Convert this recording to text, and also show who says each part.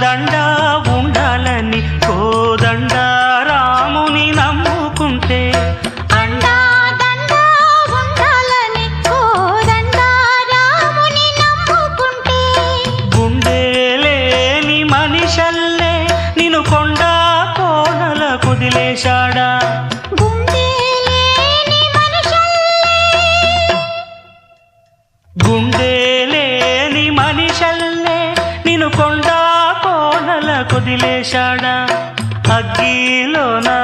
Speaker 1: దండ ఉండాలని కోదండ రాముని నమ్ముకుంటే
Speaker 2: అండా దండ ఉండాలని కోదండ రాముని నమ్ముకుంటే
Speaker 1: గుండె లేని మనిషల్లే నిన్ను కొండ కోనల కుదిలేశాడా
Speaker 2: గుండె లేని మనుషుల్లే
Speaker 1: గుండె లేని మనిషల్లే నిన్ను కొండ కోనల కుదిలేశాడా అగ్గిలో నా